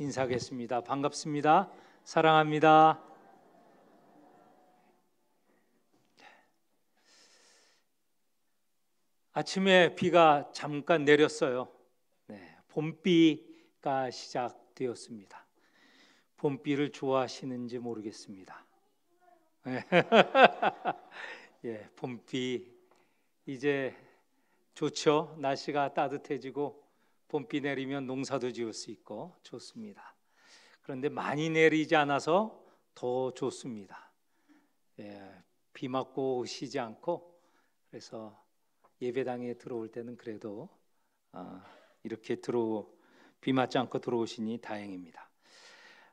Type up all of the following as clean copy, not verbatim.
인사하겠습니다. 반갑습니다. 사랑합니다. 아침에 비가 잠깐 내렸어요. 봄비가 시작되었습니다. 봄비를 좋아하시는지 모르겠습니다. 봄비 이제 좋죠. 날씨가 따뜻해지고 봄비 내리면 농사도 지을 수 있고 좋습니다. 그런데 많이 내리지 않아서 더 좋습니다. 비 맞고 오시지 않고, 그래서 예배당에 들어올 때는 그래도 이렇게 비 맞지 않고 들어오시니 다행입니다.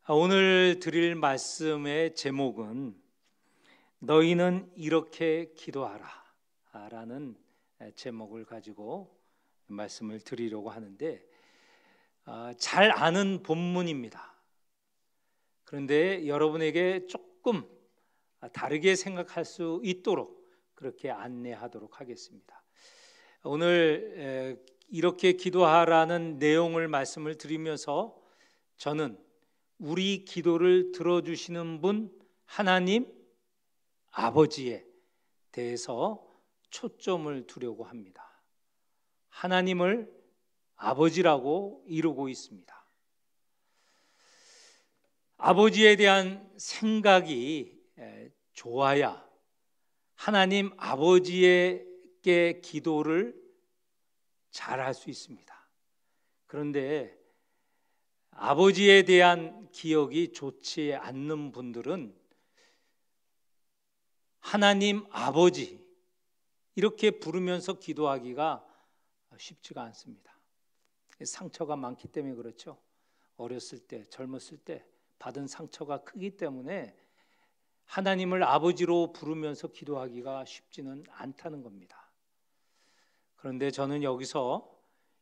오늘 드릴 말씀의 제목은 너희는 이렇게 기도하라 라는 제목을 가지고 말씀을 드리려고 하는데, 잘 아는 본문입니다. 그런데 여러분에게 조금 다르게 생각할 수 있도록 그렇게 안내하도록 하겠습니다. 오늘 이렇게 기도하라는 내용을 말씀을 드리면서 저는 우리 기도를 들어주시는 분 하나님 아버지에 대해서 초점을 두려고 합니다. 하나님을 아버지라고 이루고 있습니다. 아버지에 대한 생각이 좋아야 하나님 아버지에게 기도를 잘할 수 있습니다. 그런데 아버지에 대한 기억이 좋지 않는 분들은 하나님 아버지 이렇게 부르면서 기도하기가 쉽지가 않습니다. 상처가 많기 때문에 그렇죠. 어렸을 때, 젊었을 때 받은 상처가 크기 때문에 하나님을 아버지로 부르면서 기도하기가 쉽지는 않다는 겁니다. 그런데 저는 여기서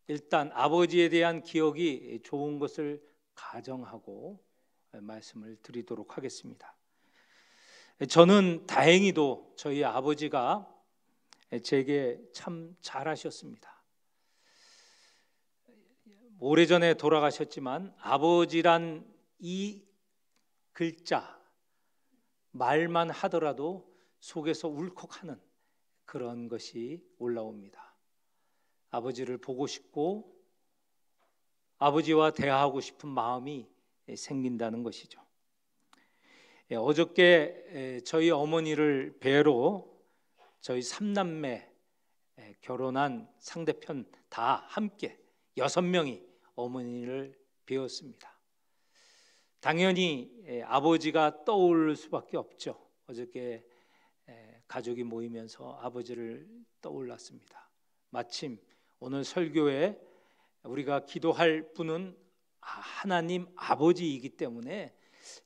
일단 아버지에 대한 기억이 좋은 것을 가정하고 말씀을 드리도록 하겠습니다. 저는 다행히도 저희 아버지가 제게 참 잘하셨습니다. 오래전에 돌아가셨지만 아버지란 이 글자 말만 하더라도 속에서 울컥하는 그런 것이 올라옵니다. 아버지를 보고 싶고 아버지와 대화하고 싶은 마음이 생긴다는 것이죠. 어저께 저희 어머니를 뵈러 저희 3남매 결혼한 상대편 다 함께 6명이 어머니를 뵈었습니다. 당연히 아버지가 떠올 수밖에 없죠. 어저께 가족이 모이면서 아버지를 떠올랐습니다. 마침 오늘 설교에 우리가 기도할 분은 하나님 아버지이기 때문에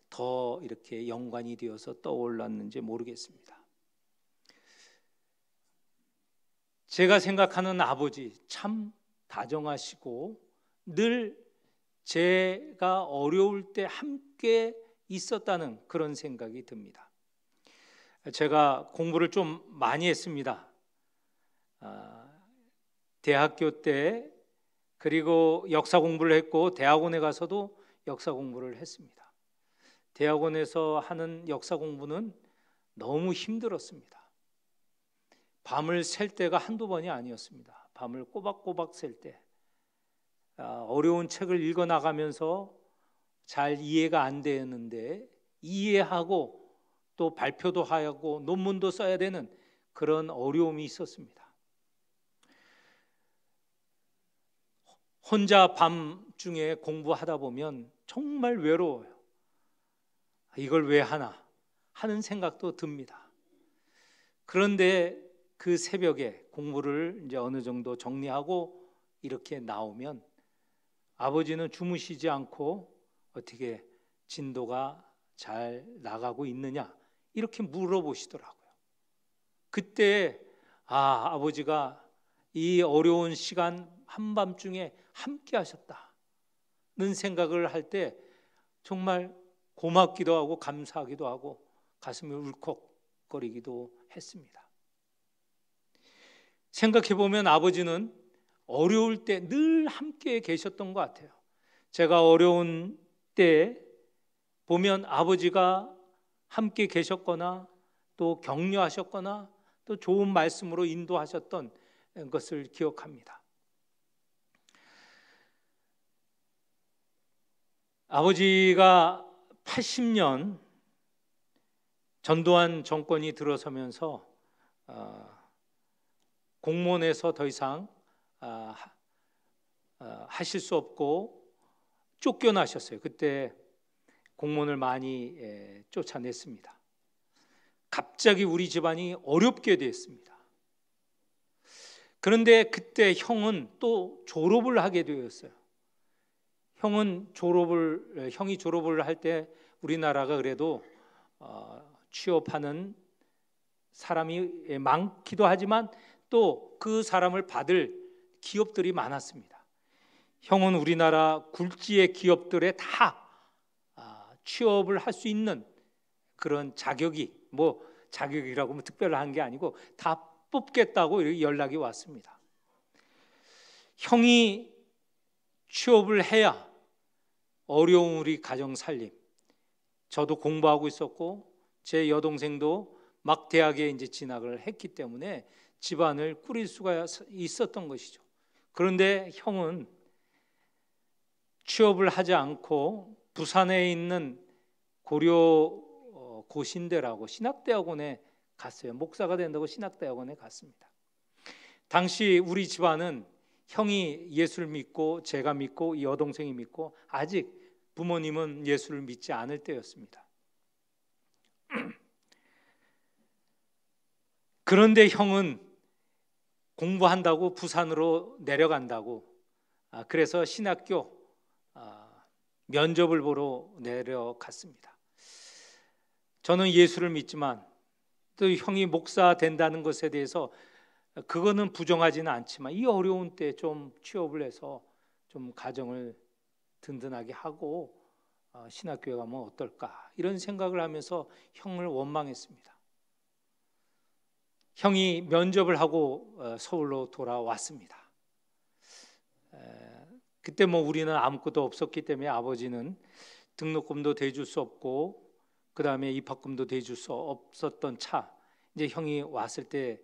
더 이렇게 연관이 되어서 떠올랐는지 모르겠습니다. 제가 생각하는 아버지 참 다정하시고 늘 제가 어려울 때 함께 있었다는 그런 생각이 듭니다. 제가 공부를 좀 많이 했습니다. 대학교 때 그리고 역사 공부를 했고 대학원에 가서도 역사 공부를 했습니다. 대학원에서 하는 역사 공부는 너무 힘들었습니다. 밤을 샐 때가 한두 번이 아니었습니다. 밤을 꼬박꼬박 샐 때 어려운 책을 읽어나가면서 잘 이해가 안 되는데 이해하고 또 발표도 하고 논문도 써야 되는 그런 어려움이 있었습니다. 혼자 밤중에 공부하다 보면 정말 외로워요. 이걸 왜 하나 하는 생각도 듭니다. 그런데 그 새벽에 공부를 이제 어느 정도 정리하고 이렇게 나오면 아버지는 주무시지 않고 어떻게 진도가 잘 나가고 있느냐 이렇게 물어보시더라고요. 그때 아버지가 이 어려운 시간 한밤중에 함께 하셨다는 생각을 할 때 정말 고맙기도 하고 감사하기도 하고 가슴이 울컥거리기도 했습니다. 생각해보면 아버지는 어려울 때 늘 함께 계셨던 것 같아요. 제가 어려운 때 보면 아버지가 함께 계셨거나 또 격려하셨거나 또 좋은 말씀으로 인도하셨던 것을 기억합니다. 아버지가 80년 전두환 정권이 들어서면서 공무원에서 더 이상 하실 수 없고 쫓겨나셨어요. 그때 공무원을 많이 쫓아냈습니다. 갑자기 우리 집안이 어렵게 됐습니다. 그런데 그때 형은 또 졸업을 하게 되었어요. 형이 졸업을 할 때 우리나라가 그래도 취업하는 사람이 많기도 하지만 또 그 사람을 받을 기업들이 많았습니다. 형은 우리나라 굴지의 기업들에 다 취업을 할 수 있는 그런 자격이라고 뭐 특별한 게 아니고 다 뽑겠다고 연락이 왔습니다. 형이 취업을 해야 어려운 우리 가정 살림, 저도 공부하고 있었고 제 여동생도 막 대학에 이제 진학을 했기 때문에 집안을 꾸릴 수가 있었던 것이죠. 그런데 형은 취업을 하지 않고 부산에 있는 고려 고신대라고 신학대학원에 갔어요. 목사가 된다고 신학대학원에 갔습니다. 당시 우리 집안은 형이 예수를 믿고 제가 믿고 이 여동생이 믿고 아직 부모님은 예수를 믿지 않을 때였습니다. 그런데 형은 공부한다고 부산으로 내려간다고 그래서 신학교 면접을 보러 내려갔습니다. 저는 예수를 믿지만 또 형이 목사 된다는 것에 대해서 그거는 부정하지는 않지만 이 어려운 때 좀 취업을 해서 좀 가정을 든든하게 하고 신학교에 가면 어떨까 이런 생각을 하면서 형을 원망했습니다. 형이 면접을 하고 서울로 돌아왔습니다. 그때 뭐 우리는 아무것도 없었기 때문에 아버지는 등록금도 대줄 수 없고 그 다음에 입학금도 대줄 수 없었던 차 이제 형이 왔을 때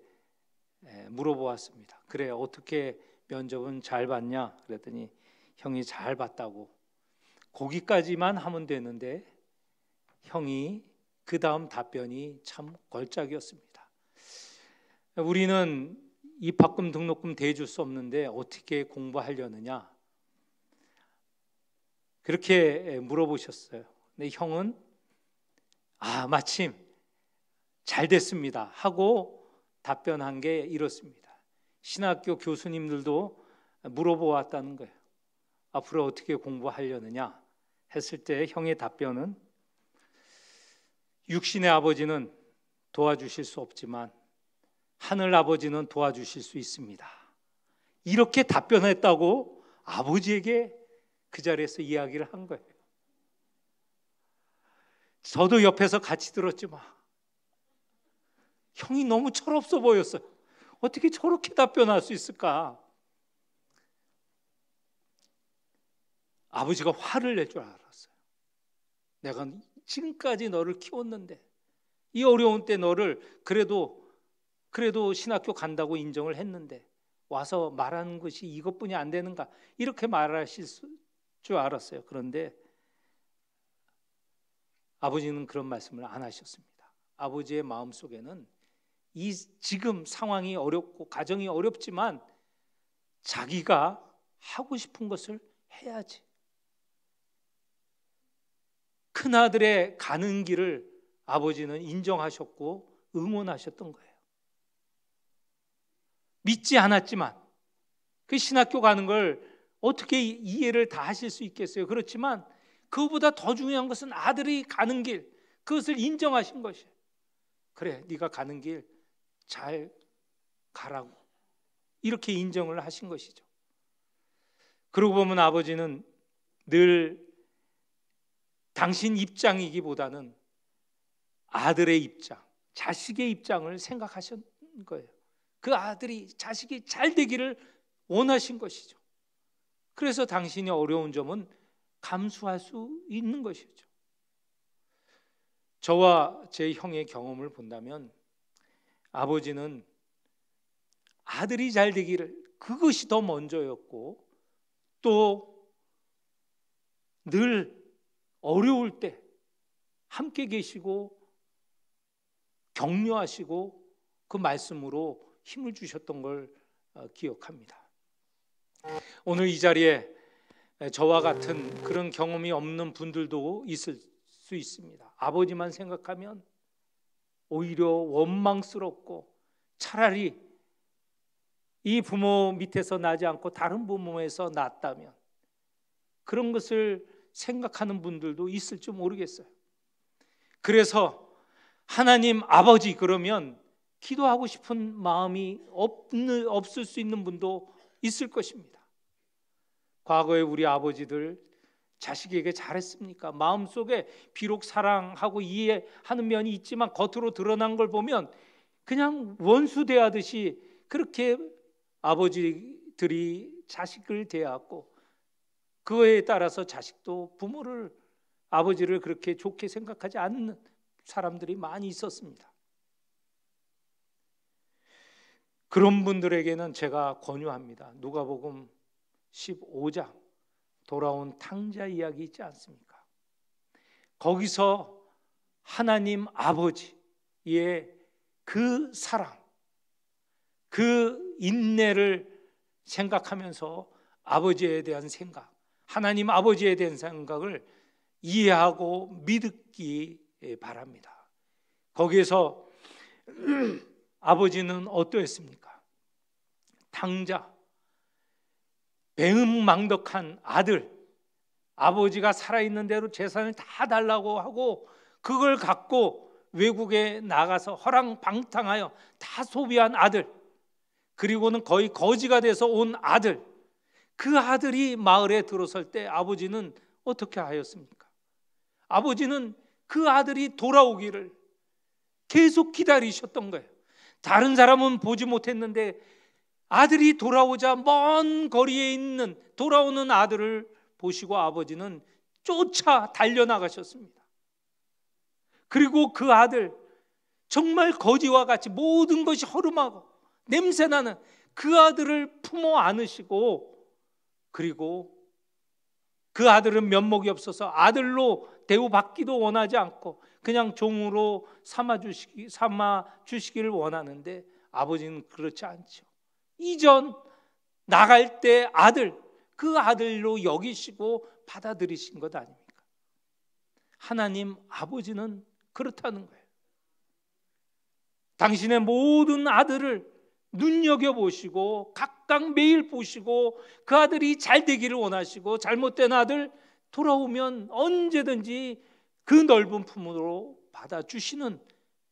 물어보았습니다. 그래 어떻게 면접은 잘 봤냐 그랬더니 형이 잘 봤다고 거기까지만 하면 되는데 형이 그 다음 답변이 참 걸작이었습니다. 우리는 입학금 등록금 대줄 수 없는데 어떻게 공부하려느냐 그렇게 물어보셨어요. 근데 형은 마침 잘 됐습니다 하고 답변한 게 이렇습니다. 신학교 교수님들도 물어보았다는 거예요. 앞으로 어떻게 공부하려느냐 했을 때 형의 답변은 육신의 아버지는 도와주실 수 없지만 하늘 아버지는 도와주실 수 있습니다. 이렇게 답변했다고 아버지에게 그 자리에서 이야기를 한 거예요. 저도 옆에서 같이 들었지만 형이 너무 철없어 보였어요. 어떻게 저렇게 답변할 수 있을까? 아버지가 화를 낼 줄 알았어요. 내가 지금까지 너를 키웠는데 이 어려운 때 너를 그래도 신학교 간다고 인정을 했는데 와서 말하는 것이 이것뿐이 안 되는가 이렇게 말하실 줄 알았어요. 그런데 아버지는 그런 말씀을 안 하셨습니다. 아버지의 마음속에는 이 지금 상황이 어렵고 가정이 어렵지만 자기가 하고 싶은 것을 해야지. 큰아들의 가는 길을 아버지는 인정하셨고 응원하셨던 거예요. 믿지 않았지만 그 신학교 가는 걸 어떻게 이해를 다 하실 수 있겠어요? 그렇지만 그거보다 더 중요한 것은 아들이 가는 길 그것을 인정하신 것이에요. 그래 네가 가는 길 잘 가라고 이렇게 인정을 하신 것이죠. 그러고 보면 아버지는 늘 당신 입장이기보다는 아들의 입장, 자식의 입장을 생각하신 거예요. 그 아들이 자식이 잘 되기를 원하신 것이죠. 그래서 당신이 어려운 점은 감수할 수 있는 것이죠. 저와 제 형의 경험을 본다면 아버지는 아들이 잘 되기를, 그것이 더 먼저였고, 또 늘 어려울 때 함께 계시고 격려하시고 그 말씀으로 힘을 주셨던 걸 기억합니다. 오늘 이 자리에 저와 같은 그런 경험이 없는 분들도 있을 수 있습니다. 아버지만 생각하면 오히려 원망스럽고, 차라리 이 부모 밑에서 나지 않고 다른 부모에서 났다면, 그런 것을 생각하는 분들도 있을지 모르겠어요. 그래서 하나님 아버지 그러면 기도하고 싶은 마음이 없을 수 있는 분도 있을 것입니다. 과거에 우리 아버지들 자식에게 잘했습니까? 마음속에 비록 사랑하고 이해하는 면이 있지만 겉으로 드러난 걸 보면 그냥 원수 대하듯이 그렇게 아버지들이 자식을 대하고, 그거에 따라서 자식도 부모를, 아버지를 그렇게 좋게 생각하지 않는 사람들이 많이 있었습니다. 그런 분들에게는 제가 권유합니다. 누가복음 15장 돌아온 탕자 이야기 있지 않습니까? 거기서 하나님 아버지의 그 사랑, 그 인내를 생각하면서 아버지에 대한 생각, 하나님 아버지에 대한 생각을 이해하고 믿기 바랍니다. 거기에서 아버지는 어떠했습니까? 탕자, 배은망덕한 아들, 아버지가 살아있는 대로 재산을 다 달라고 하고 그걸 갖고 외국에 나가서 허랑방탕하여 다 소비한 아들, 그리고는 거의 거지가 돼서 온 아들, 그 아들이 마을에 들어설 때 아버지는 어떻게 하였습니까? 아버지는 그 아들이 돌아오기를 계속 기다리셨던 거예요. 다른 사람은 보지 못했는데 아들이 돌아오자 먼 거리에 있는 돌아오는 아들을 보시고 아버지는 쫓아 달려나가셨습니다. 그리고 그 아들, 정말 거지와 같이 모든 것이 허름하고 냄새나는 그 아들을 품어 안으시고, 그리고 그 아들은 면목이 없어서 아들로 대우받기도 원하지 않고 그냥 종으로 삼아 주시기를 원하는데 아버지는 그렇지 않죠. 이전 나갈 때 아들, 그 아들로 여기시고 받아들이신 것 아닙니까? 하나님 아버지는 그렇다는 거예요. 당신의 모든 아들을 눈여겨보시고 각각 매일 보시고 그 아들이 잘 되기를 원하시고, 잘못된 아들 돌아오면 언제든지 그 넓은 품으로 받아주시는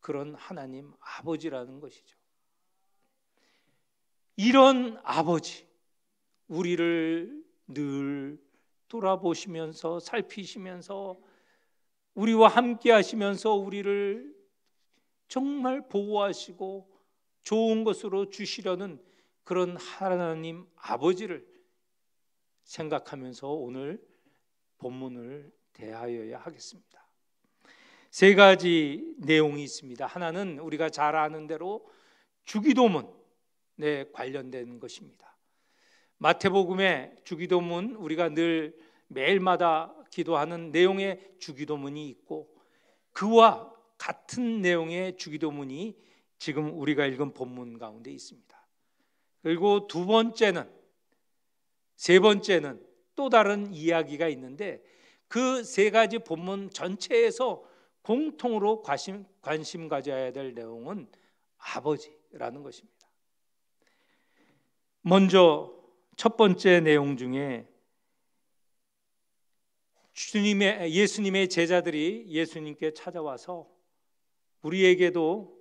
그런 하나님 아버지라는 것이죠. 이런 아버지, 우리를 늘 돌아보시면서 살피시면서 우리와 함께 하시면서 우리를 정말 보호하시고 좋은 것으로 주시려는 그런 하나님 아버지를 생각하면서 오늘 본문을 대하여야 하겠습니다. 세 가지 내용이 있습니다. 하나는 우리가 잘 아는 대로 주기도문에 관련된 것입니다. 마태복음의 주기도문, 우리가 늘 매일마다 기도하는 내용의 주기도문이 있고, 그와 같은 내용의 주기도문이 지금 우리가 읽은 본문 가운데 있습니다. 그리고 세 번째는 또 다른 이야기가 있는데, 그 세 가지 본문 전체에서 공통으로 관심 가져야 될 내용은 아버지라는 것입니다. 먼저 첫 번째 내용 중에 예수님의 제자들이 예수님께 찾아와서 우리에게도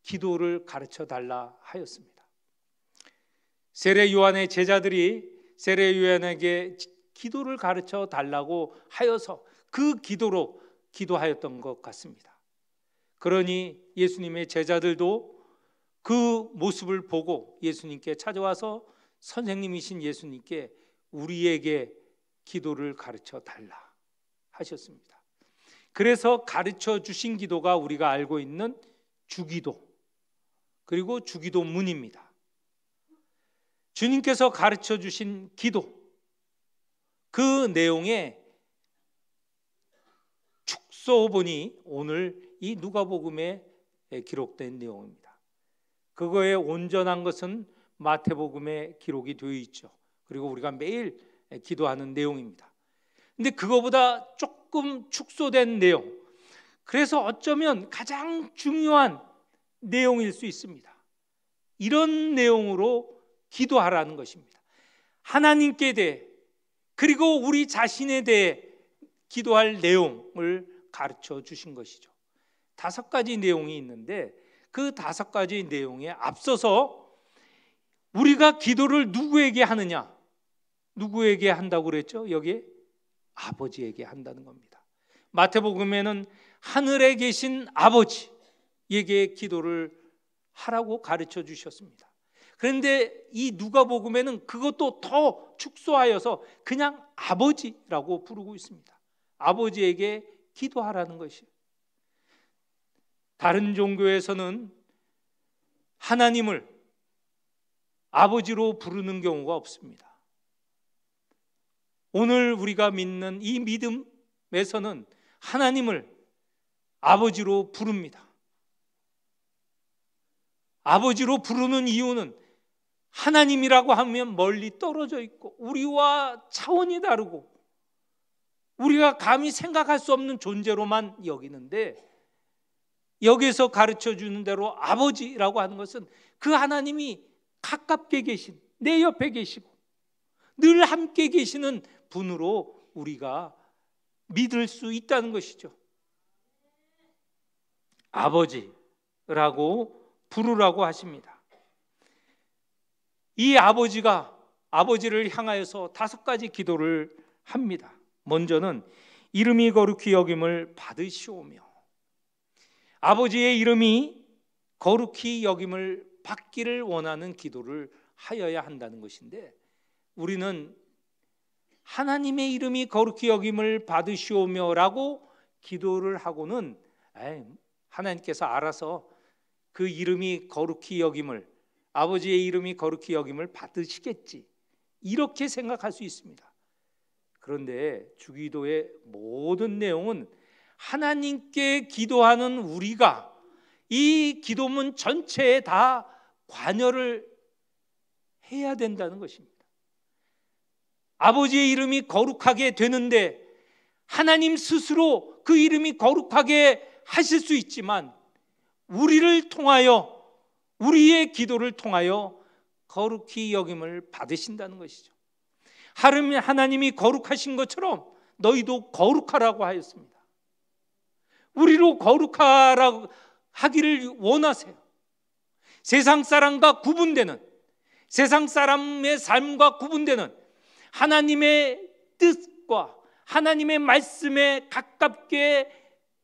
기도를 가르쳐 달라 하였습니다. 세례 요한의 제자들이 세례 요한에게 기도를 가르쳐 달라고 하여서 그 기도로 기도하였던 것 같습니다. 그러니 예수님의 제자들도 그 모습을 보고 예수님께 찾아와서 선생님이신 예수님께 우리에게 기도를 가르쳐 달라 하셨습니다. 그래서 가르쳐 주신 기도가 우리가 알고 있는 주기도, 그리고 주기도문입니다. 주님께서 가르쳐 주신 기도, 그 내용의 축소본이 오늘 이 누가복음에 기록된 내용입니다. 그거의 온전한 것은 마태복음에 기록이 되어 있죠. 그리고 우리가 매일 기도하는 내용입니다. 근데 그거보다 조금 축소된 내용, 그래서 어쩌면 가장 중요한 내용일 수 있습니다. 이런 내용으로 기도하라는 것입니다. 하나님께 대해, 그리고 우리 자신에 대해 기도할 내용을 가르쳐 주신 것이죠. 5가지 내용이 있는데 그 5가지 내용에 앞서서 우리가 기도를 누구에게 하느냐? 누구에게 한다고 그랬죠? 여기에 아버지에게 한다는 겁니다. 마태복음에는 하늘에 계신 아버지에게 기도를 하라고 가르쳐 주셨습니다. 그런데 이 누가복음에는 그것도 더 축소하여서 그냥 아버지라고 부르고 있습니다. 아버지에게 기도하라는 것이에요. 다른 종교에서는 하나님을 아버지로 부르는 경우가 없습니다. 오늘 우리가 믿는 이 믿음에서는 하나님을 아버지로 부릅니다. 아버지로 부르는 이유는 하나님이라고 하면 멀리 떨어져 있고 우리와 차원이 다르고 우리가 감히 생각할 수 없는 존재로만 여기는데, 여기서 가르쳐 주는 대로 아버지라고 하는 것은 그 하나님이 가깝게 계신, 내 옆에 계시고 늘 함께 계시는 분으로 우리가 믿을 수 있다는 것이죠. 아버지라고 부르라고 하십니다. 이 아버지를 향하여서 5가지 기도를 합니다. 먼저는 이름이 거룩히 여김을 받으시오며, 아버지의 이름이 거룩히 여김을 받기를 원하는 기도를 하여야 한다는 것인데, 우리는 하나님의 이름이 거룩히 여김을 받으시오며 라고 기도를 하고는 하나님께서 알아서 그 이름이 거룩히 여김을, 아버지의 이름이 거룩히 여김을 받으시겠지, 이렇게 생각할 수 있습니다. 그런데 주기도의 모든 내용은 하나님께 기도하는 우리가 이 기도문 전체에 다 관여를 해야 된다는 것입니다. 아버지의 이름이 거룩하게 되는데 하나님 스스로 그 이름이 거룩하게 하실 수 있지만 우리를 통하여, 우리의 기도를 통하여 거룩히 여김을 받으신다는 것이죠. 하나님이 거룩하신 것처럼 너희도 거룩하라고 하였습니다. 우리로 거룩하라고 하기를 원하세요. 세상 사람과 구분되는, 세상 사람의 삶과 구분되는 하나님의 뜻과 하나님의 말씀에 가깝게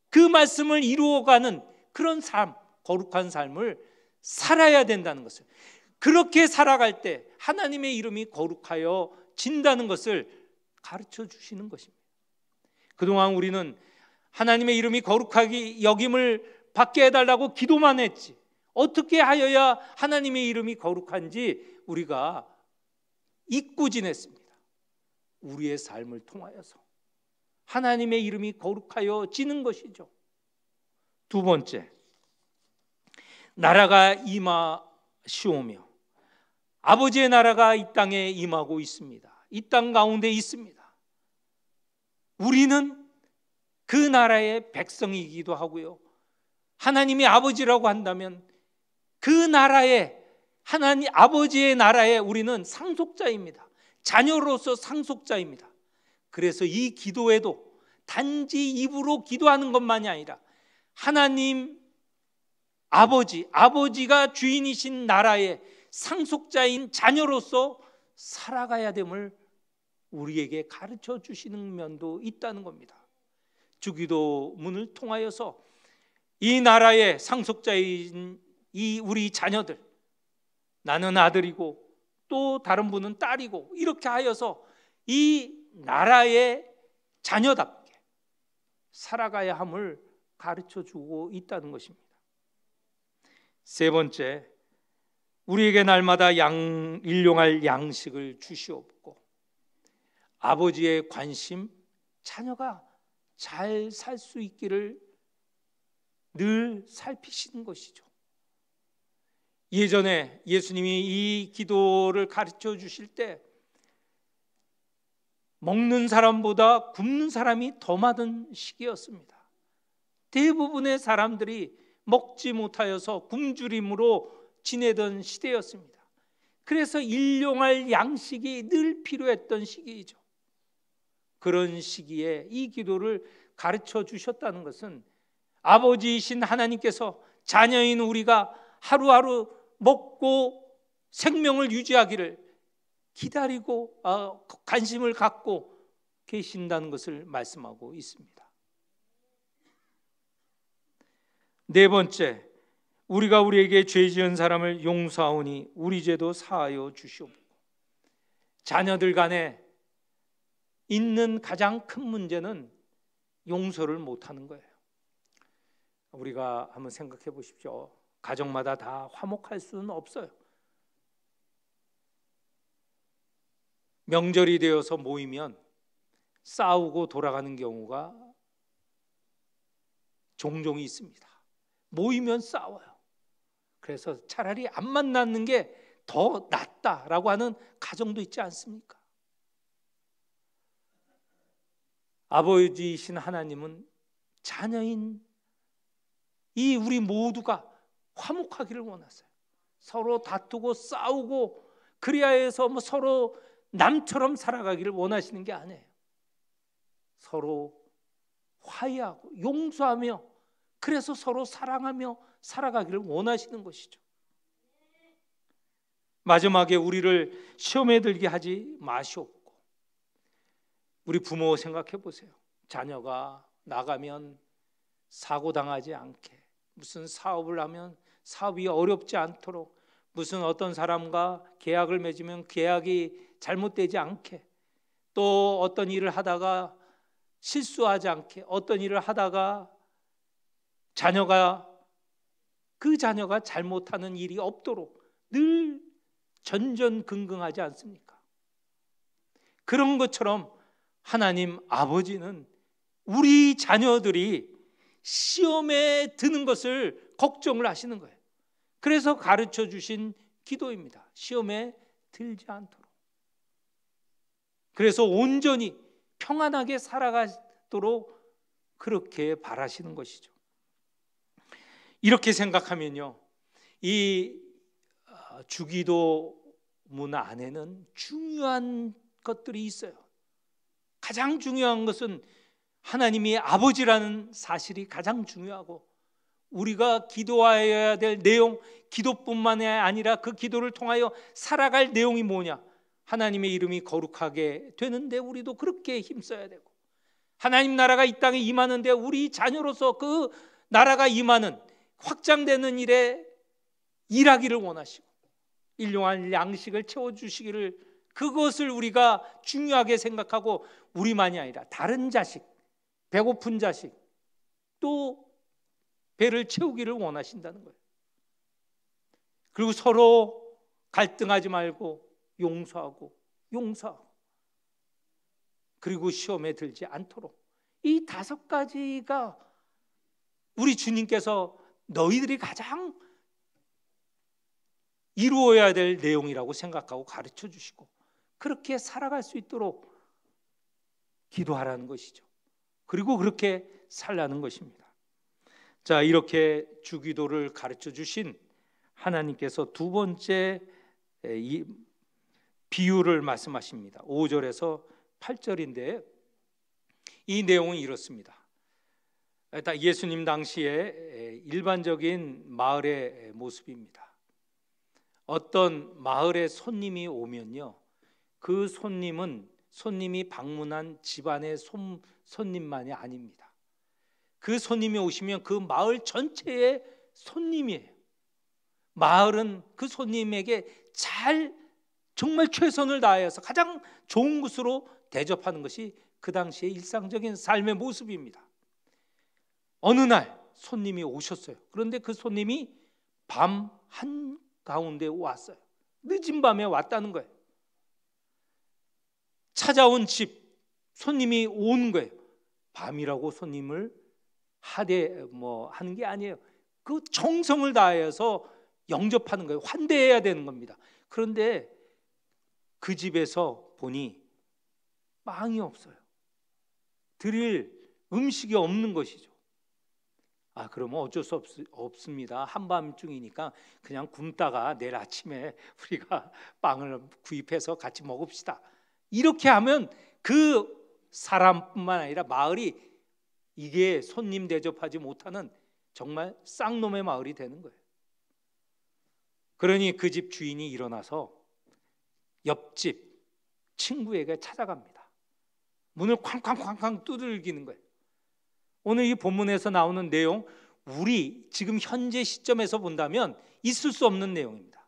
그 말씀을 이루어가는 그런 삶, 거룩한 삶을 살아야 된다는 것을, 그렇게 살아갈 때 하나님의 이름이 거룩하여 진다는 것을 가르쳐 주시는 것입니다. 그동안 우리는 하나님의 이름이 거룩하게 여김을 받게 해달라고 기도만 했지, 어떻게 하여야 하나님의 이름이 거룩한지 우리가 잊고 지냈습니다. 우리의 삶을 통하여서 하나님의 이름이 거룩하여 지는 것이죠. 2번째, 나라가 임하시오며, 아버지의 나라가 이 땅에 임하고 있습니다. 이 땅 가운데 있습니다. 우리는 그 나라의 백성이기도 하고요, 하나님이 아버지라고 한다면 그 나라의, 하나님 아버지의 나라에 우리는 상속자입니다. 자녀로서 상속자입니다. 그래서 이 기도에도 단지 입으로 기도하는 것만이 아니라 하나님 아버지가 주인이신 나라의 상속자인 자녀로서 살아가야 됨을 우리에게 가르쳐 주시는 면도 있다는 겁니다. 주기도문을 통하여서 이 나라의 상속자인 이 우리 자녀들, 나는 아들이고 또 다른 분은 딸이고, 이렇게 하여서 이 나라의 자녀답게 살아가야 함을 가르쳐 주고 있다는 것입니다. 세 번째, 우리에게 날마다 일용할 양식을 주시옵고 아버지의 관심, 자녀가 잘 살 수 있기를 늘 살피시는 것이죠. 예전에 예수님이 이 기도를 가르쳐 주실 때 먹는 사람보다 굶는 사람이 더 많은 시기였습니다. 대부분의 사람들이 먹지 못하여서 굶주림으로 지내던 시대였습니다. 그래서 일용할 양식이 늘 필요했던 시기이죠. 그런 시기에 이 기도를 가르쳐 주셨다는 것은 아버지이신 하나님께서 자녀인 우리가 하루하루 먹고 생명을 유지하기를 기다리고 관심을 갖고 계신다는 것을 말씀하고 있습니다. 네 번째, 우리가 우리에게 죄 지은 사람을 용서하오니 우리 죄도 사하여 주시옵고. 자녀들 간에 있는 가장 큰 문제는 용서를 못하는 거예요. 우리가 한번 생각해 보십시오. 가정마다 다 화목할 수는 없어요. 명절이 되어서 모이면 싸우고 돌아가는 경우가 종종 있습니다. 모이면 싸워요. 그래서 차라리 안 만나는 게 더 낫다라고 하는 가정도 있지 않습니까? 아버지이신 하나님은 자녀인 이 우리 모두가 화목하기를 원하세요. 서로 다투고 싸우고 그래야 해서 서로 남처럼 살아가기를 원하시는 게 아니에요. 서로 화해하고 용서하며 그래서 서로 사랑하며 살아가기를 원하시는 것이죠. 마지막에 우리를 시험에 들게 하지 마시옵고. 우리 부모 생각해 보세요. 자녀가 나가면 사고 당하지 않게, 무슨 사업을 하면 사업이 어렵지 않도록, 무슨 어떤 사람과 계약을 맺으면 계약이 잘못되지 않게, 또 어떤 일을 하다가 실수하지 않게, 어떤 일을 하다가 그 자녀가 잘못하는 일이 없도록 늘 전전긍긍하지 않습니까? 그런 것처럼 하나님 아버지는 우리 자녀들이 시험에 드는 것을 걱정을 하시는 거예요. 그래서 가르쳐 주신 기도입니다. 시험에 들지 않도록. 그래서 온전히 평안하게 살아가도록 그렇게 바라시는 것이죠. 이렇게 생각하면요, 이 주기도문 안에는 중요한 것들이 있어요. 가장 중요한 것은 하나님이 아버지라는 사실이 가장 중요하고, 우리가 기도해야 될 내용, 기도뿐만 아니라 그 기도를 통하여 살아갈 내용이 뭐냐? 하나님의 이름이 거룩하게 되는데 우리도 그렇게 힘써야 되고, 하나님 나라가 이 땅에 임하는데 우리 자녀로서 그 나라가 임하는 확장되는 일에 일하기를 원하시고, 일용할 양식을 채워주시기를, 그것을 우리가 중요하게 생각하고 우리만이 아니라 다른 자식, 배고픈 자식 또 배를 채우기를 원하신다는 거예요. 그리고 서로 갈등하지 말고 용서하고 그리고 시험에 들지 않도록, 이 5가지가 우리 주님께서 너희들이 가장 이루어야 될 내용이라고 생각하고 가르쳐 주시고 그렇게 살아갈 수 있도록 기도하라는 것이죠. 그리고 그렇게 살라는 것입니다. 자, 이렇게 주기도를 가르쳐 주신 하나님께서 두 번째 이 비유를 말씀하십니다. 5절에서 8절인데 이 내용은 이렇습니다. 예수님 당시에 일반적인 마을의 모습입니다. 어떤 마을에 손님이 오면요, 그 손님이 방문한 집안의 손님만이 아닙니다. 그 손님이 오시면 그 마을 전체의 손님이에요. 마을은 그 손님에게 정말 최선을 다해서 가장 좋은 곳으로 대접하는 것이 그 당시의 일상적인 삶의 모습입니다. 어느 날 손님이 오셨어요. 그런데 그 손님이 밤 한가운데 왔어요. 늦은 밤에 왔다는 거예요. 찾아온 집 손님이 온 거예요. 밤이라고 손님을 하는 게 아니에요. 그 정성을 다해서 영접하는 거예요. 환대해야 되는 겁니다. 그런데 그 집에서 보니 빵이 없어요. 드릴 음식이 없는 것이죠. 그러면 어쩔 수 없습니다. 한밤중이니까 그냥 굶다가 내일 아침에 우리가 빵을 구입해서 같이 먹읍시다. 이렇게 하면 그 사람뿐만 아니라 마을이 이게 손님 대접하지 못하는 정말 쌍놈의 마을이 되는 거예요. 그러니 그 집 주인이 일어나서 옆집 친구에게 찾아갑니다. 문을 쾅쾅쾅쾅 두들기는 거예요. 오늘 이 본문에서 나오는 내용, 우리 지금 현재 시점에서 본다면 있을 수 없는 내용입니다.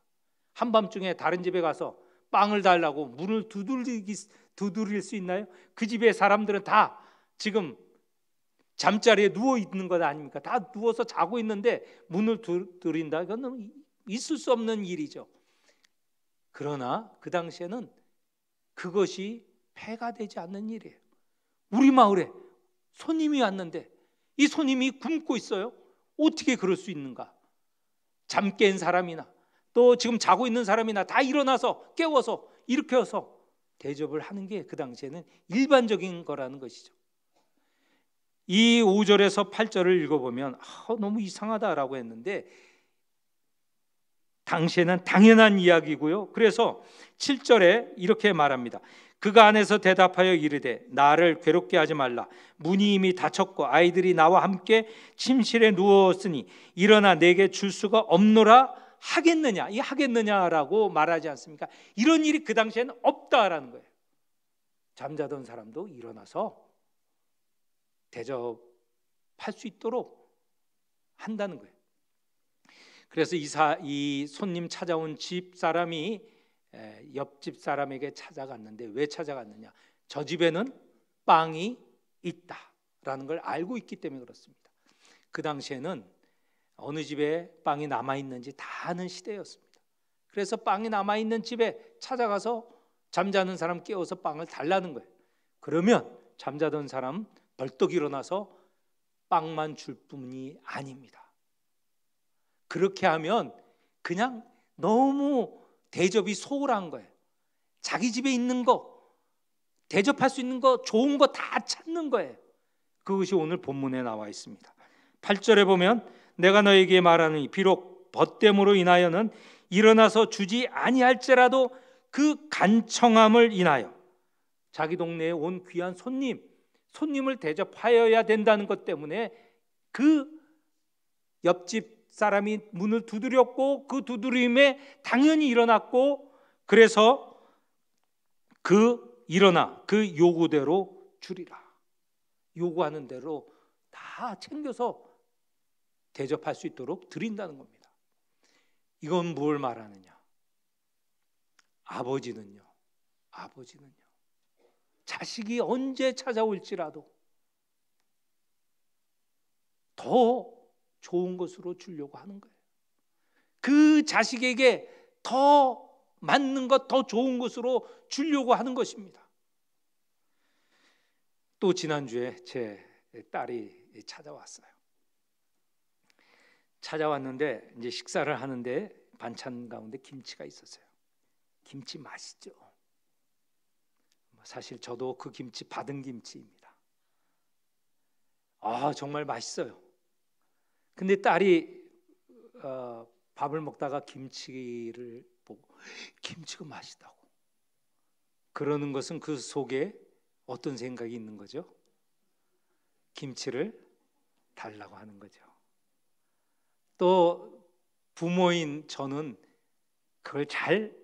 한밤중에 다른 집에 가서 빵을 달라고 문을 두드릴 수 있나요? 그 집의 사람들은 다 지금 잠자리에 누워 있는 것 아닙니까? 다 누워서 자고 있는데 문을 두드린다? 이건 있을 수 없는 일이죠. 그러나 그 당시에는 그것이 폐가 되지 않는 일이에요. 우리 마을에 손님이 왔는데 이 손님이 굶고 있어요. 어떻게 그럴 수 있는가? 잠 깬 사람이나 또 지금 자고 있는 사람이나 다 일어나서 깨워서 일으켜서 대접을 하는 게 그 당시에는 일반적인 거라는 것이죠. 이 5절에서 8절을 읽어보면 너무 이상하다라고 했는데 당시에는 당연한 이야기고요. 그래서 7절에 이렇게 말합니다. 그가 안에서 대답하여 이르되 나를 괴롭게 하지 말라. 문이 이미 닫혔고 아이들이 나와 함께 침실에 누웠으니 일어나 내게 줄 수가 없노라 하겠느냐. 이 하겠느냐라고 말하지 않습니까? 이런 일이 그 당시에는 없다라는 거예요. 잠자던 사람도 일어나서 대접할 수 있도록 한다는 거예요. 그래서 이 손님 찾아온 집 사람이 옆집 사람에게 찾아갔는데 왜 찾아갔느냐? 저 집에는 빵이 있다라는 걸 알고 있기 때문에 그렇습니다. 그 당시에는 어느 집에 빵이 남아있는지 다 아는 시대였습니다. 그래서 빵이 남아있는 집에 찾아가서 잠자는 사람 깨워서 빵을 달라는 거예요. 그러면 잠자던 사람 벌떡 일어나서 빵만 줄 뿐이 아닙니다. 그렇게 하면 그냥 너무 대접이 소홀한 거예요. 자기 집에 있는 거, 대접할 수 있는 거, 좋은 거 다 찾는 거예요. 그것이 오늘 본문에 나와 있습니다. 8절에 보면 내가 너에게 말하노니 비록 벗됨으로 인하여는 일어나서 주지 아니할지라도 그 간청함을 인하여 자기 동네에 온 귀한 손님을 대접하여야 된다는 것 때문에 그 옆집 사람이 문을 두드렸고 그 두드림에 당연히 일어났고 그래서 일어나 그 요구대로 주리라. 요구하는 대로 다 챙겨서 대접할 수 있도록 드린다는 겁니다. 이건 뭘 말하느냐? 아버지는요. 자식이 언제 찾아올지라도 더 좋은 것으로 주려고 하는 거예요. 그 자식에게 더 맞는 것, 더 좋은 것으로 주려고 하는 것입니다. 또 지난주에 제 딸이 찾아왔는데 이제 식사를 하는데 반찬 가운데 김치가 있었어요. 김치 맛있죠. 사실 저도 그 김치 받은 김치입니다. 정말 맛있어요. 근데 딸이 밥을 먹다가 김치를 보고 김치가 맛있다고 그러는 것은 그 속에 어떤 생각이 있는 거죠? 김치를 달라고 하는 거죠. 또 부모인 저는 그걸 잘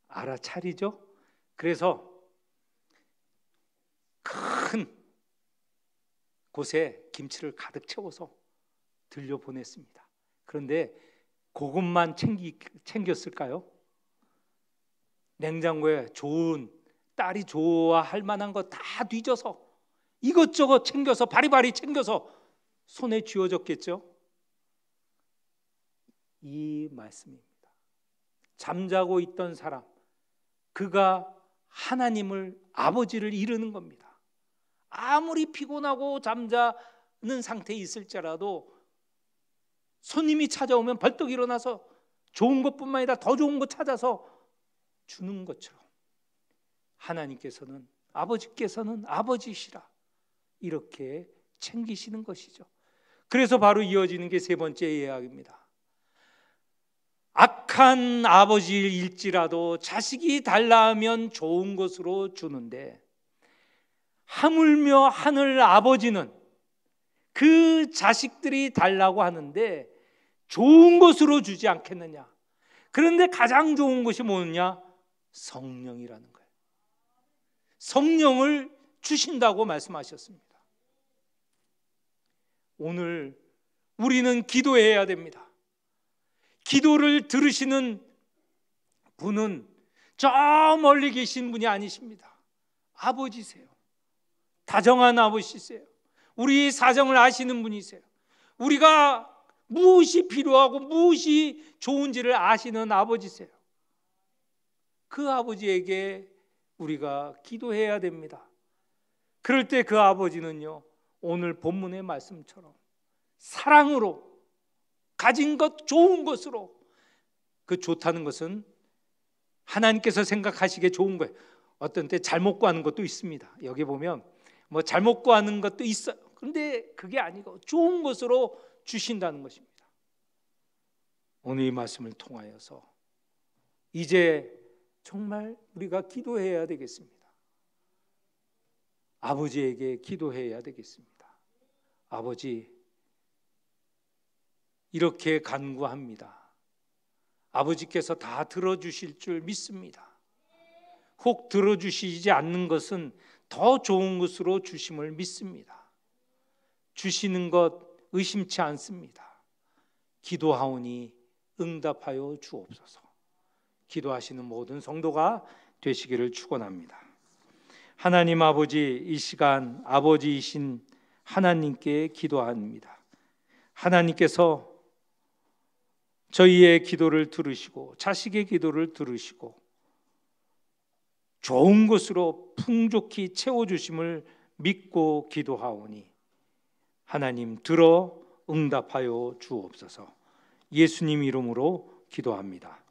알아차리죠. 그래서 큰 곳에 김치를 가득 채워서 들려보냈습니다. 그런데 그것만 챙겼을까요? 냉장고에 좋은 딸이 좋아할 만한 거 다 뒤져서 이것저것 챙겨서 바리바리 챙겨서 손에 쥐어줬겠죠. 이 말씀입니다. 잠자고 있던 사람, 그가 하나님을, 아버지를 이르는 겁니다. 아무리 피곤하고 잠자는 상태에 있을지라도 손님이 찾아오면 벌떡 일어나서 좋은 것뿐만 아니라 더 좋은 것 찾아서 주는 것처럼 하나님께서는, 아버지께서는 아버지시라 이렇게 챙기시는 것이죠. 그래서 바로 이어지는 게 세 번째 이야기입니다. 악한 아버지일지라도 자식이 달라하면 좋은 것으로 주는데, 하물며 하늘 아버지는 그 자식들이 달라고 하는데 좋은 것으로 주지 않겠느냐. 그런데 가장 좋은 것이 뭐냐? 성령이라는 거예요. 성령을 주신다고 말씀하셨습니다. 오늘 우리는 기도해야 됩니다. 기도를 들으시는 분은 저 멀리 계신 분이 아니십니다. 아버지세요. 다정한 아버지세요. 우리 사정을 아시는 분이세요. 우리가 무엇이 필요하고 무엇이 좋은지를 아시는 아버지세요. 그 아버지에게 우리가 기도해야 됩니다. 그럴 때 그 아버지는요, 오늘 본문의 말씀처럼 사랑으로, 가진 것 좋은 것으로, 그 좋다는 것은 하나님께서 생각하시기에 좋은 거예요. 어떤 때 잘못 구하는 것도 있습니다. 여기 보면 뭐 잘못 구하는 것도 있어요. 그런데 그게 아니고 좋은 것으로 주신다는 것입니다. 오늘 이 말씀을 통하여서 이제 정말 우리가 기도해야 되겠습니다. 아버지에게 기도해야 되겠습니다. 아버지, 이렇게 간구합니다. 아버지께서 다 들어주실 줄 믿습니다. 혹 들어주시지 않는 것은 더 좋은 것으로 주심을 믿습니다. 주시는 것 의심치 않습니다. 기도하오니 응답하여 주옵소서. 기도하시는 모든 성도가 되시기를 축원합니다. 하나님 아버지, 이 시간 아버지이신 하나님께 기도합니다. 하나님께서 저희의 기도를 들으시고 자식의 기도를 들으시고 좋은 것으로 풍족히 채워주심을 믿고 기도하오니 하나님 들어 응답하여 주옵소서. 예수님 이름으로 기도합니다.